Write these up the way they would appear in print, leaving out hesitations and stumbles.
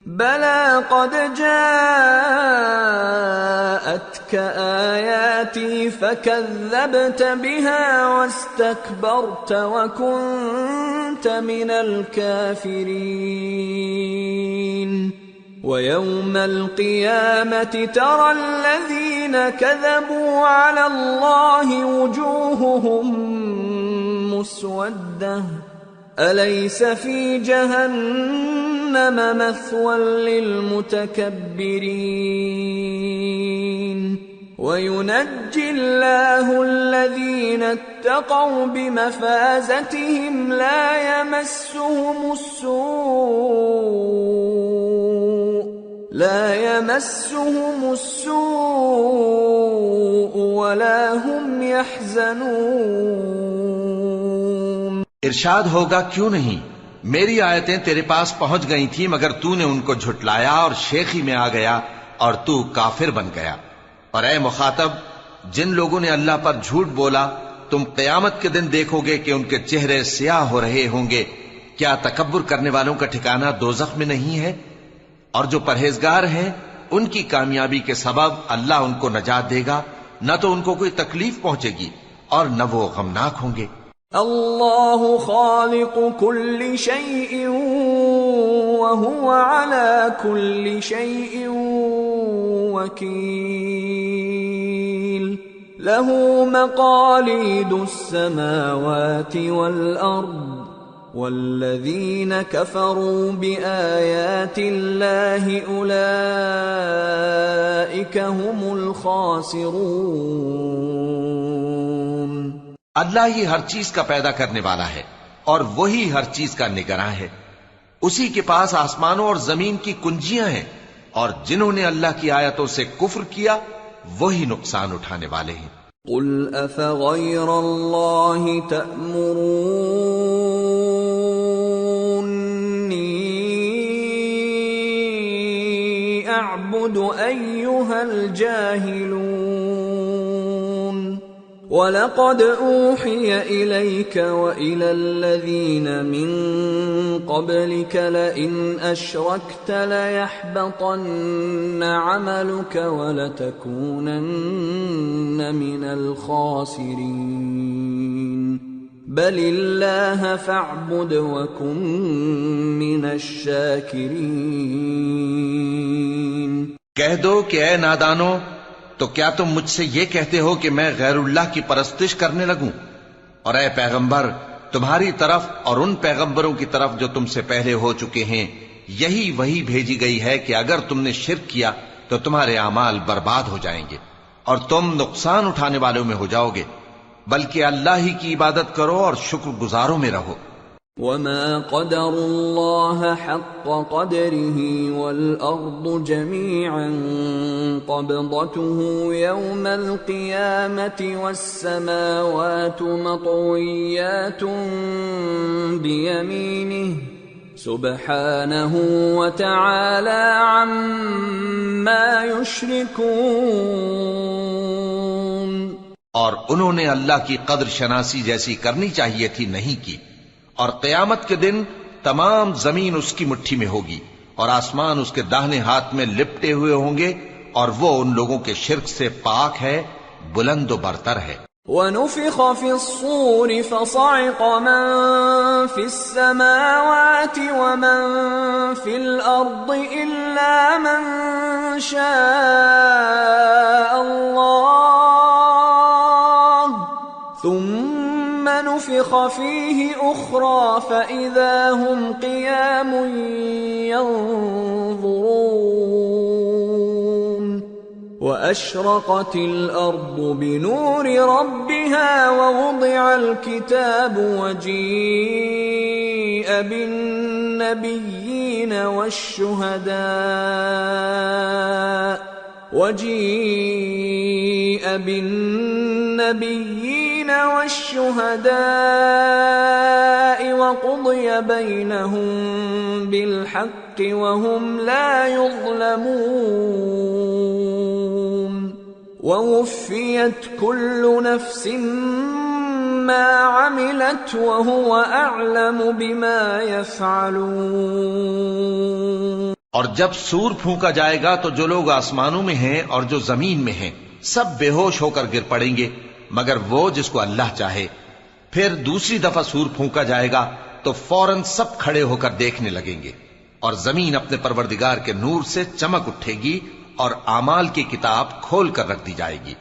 بلى قد جاءتك آياتي فكذبت بها واستكبرت وكنت من الكافرين ويوم القيامة ترى الذين كذبوا على الله وجوههم مسودة أليس في جهنم مثوى للمتكبرين وينجي الله الذين اتقوا بمفازتهم لا يمسهم السوء ولا هم يحزنون۔ ارشاد ہوگا کیوں نہیں، میری آیتیں تیرے پاس پہنچ گئی تھی مگر تو نے ان کو جھٹلایا اور شیخی میں آ گیا اور تو کافر بن گیا۔ اور اے مخاطب، جن لوگوں نے اللہ پر جھوٹ بولا تم قیامت کے دن دیکھو گے کہ ان کے چہرے سیاہ ہو رہے ہوں گے۔ کیا تکبر کرنے والوں کا ٹھکانہ دوزخ میں نہیں ہے؟ اور جو پرہیزگار ہیں ان کی کامیابی کے سبب اللہ ان کو نجات دے گا، نہ تو ان کو کوئی تکلیف پہنچے گی اور نہ وہ غمناک ہوں گے۔ اللہ خالق كل شيء وهو على كل شيء وكيل له مقاليد السماوات والأرض والذين كفروا بآيات الله أولئك هم الخاسرون۔ اللہ ہی ہر چیز کا پیدا کرنے والا ہے اور وہی ہر چیز کا نگراں ہے۔ اسی کے پاس آسمانوں اور زمین کی کنجیاں ہیں، اور جنہوں نے اللہ کی آیتوں سے کفر کیا وہی نقصان اٹھانے والے ہیں۔ قل افغیر اللہ تأمرونی اعبد ایہا الجاہلون وَلَقَدْ أُوحِيَ إِلَيْكَ وَإِلَى الَّذِينَ مِن قَبْلِكَ لَئِنْ أَشْرَكْتَ لَيَحْبَطَنَّ عَمَلُكَ وَلَتَكُونَنَّ مِنَ الْخَاسِرِينَ بَلِ اللَّهَ فَاعْبُدْ وَكُن مِّنَ الشَّاكِرِينَ۔ کہہ دو کہ اے نادانو، تو کیا تم مجھ سے یہ کہتے ہو کہ میں غیر اللہ کی پرستش کرنے لگوں؟ اور اے پیغمبر، تمہاری طرف اور ان پیغمبروں کی طرف جو تم سے پہلے ہو چکے ہیں یہی وہی بھیجی گئی ہے کہ اگر تم نے شرک کیا تو تمہارے اعمال برباد ہو جائیں گے اور تم نقصان اٹھانے والوں میں ہو جاؤ گے، بلکہ اللہ ہی کی عبادت کرو اور شکر گزاروں میں رہو۔ وَمَا قَدَرُوا اللَّهَ حَقَّ قَدْرِهِ وَالْأَرْضُ جَمِيعًا قَبْضَتُهُ يَوْمَ الْقِيَامَةِ وَالسَّمَاوَاتُ مَطْوِيَّاتٌ بِيَمِينِهِ سُبْحَانَهُ وَتَعَالَى عَمَّا يُشْرِكُونَ۔ اور انہوں نے اللہ کی قدر شناسی جیسی کرنی چاہیے تھی نہیں کی، اور قیامت کے دن تمام زمین اس کی مٹھی میں ہوگی اور آسمان اس کے داہنے ہاتھ میں لپٹے ہوئے ہوں گے، اور وہ ان لوگوں کے شرک سے پاک ہے، بلند و برتر ہے۔ وَنُفِخَ فِي الصُّورِ فَصَعِقَ مَن فِي السَّمَاوَاتِ وَمَن فِي الْأَرْضِ إِلَّا مَن شَاءَ اللَّهُ ثُمَّ نُفِخَ فِيهِ أُخْرَى فَإِذَا هُمْ قِيَامٌ يَنظُرُونَ وَأَشْرَقَتِ الْأَرْضُ بِنُورِ رَبِّهَا وَوُضِعَ الْكِتَابُ وَجِيءَ بِالنَّبِيِّينَ والشهداء وقضي بينهم بالحق وهم لا يظلمون ووفيت كل نفس ما عملت وهو أعلم بما يفعلون۔ اور جب سور پھونکا جائے گا تو جو لوگ آسمانوں میں ہیں اور جو زمین میں ہیں سب بے ہوش ہو کر گر پڑیں گے مگر وہ جس کو اللہ چاہے۔ پھر دوسری دفعہ سور پھونکا جائے گا تو فوراً سب کھڑے ہو کر دیکھنے لگیں گے، اور زمین اپنے پروردگار کے نور سے چمک اٹھے گی اور اعمال کی کتاب کھول کر رکھ دی جائے گی،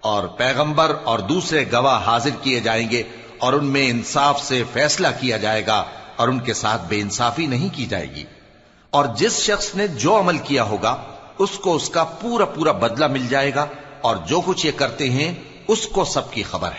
اور پیغمبر اور دوسرے گواہ حاضر کیے جائیں گے، اور ان میں انصاف سے فیصلہ کیا جائے گا اور ان کے ساتھ بے انصافی نہیں کی جائے گی، اور جس شخص نے جو عمل کیا ہوگا اس کو اس کا پورا پورا بدلہ مل جائے گا، اور جو کچھ یہ کرتے ہیں اس کو سب کی خبر ہے۔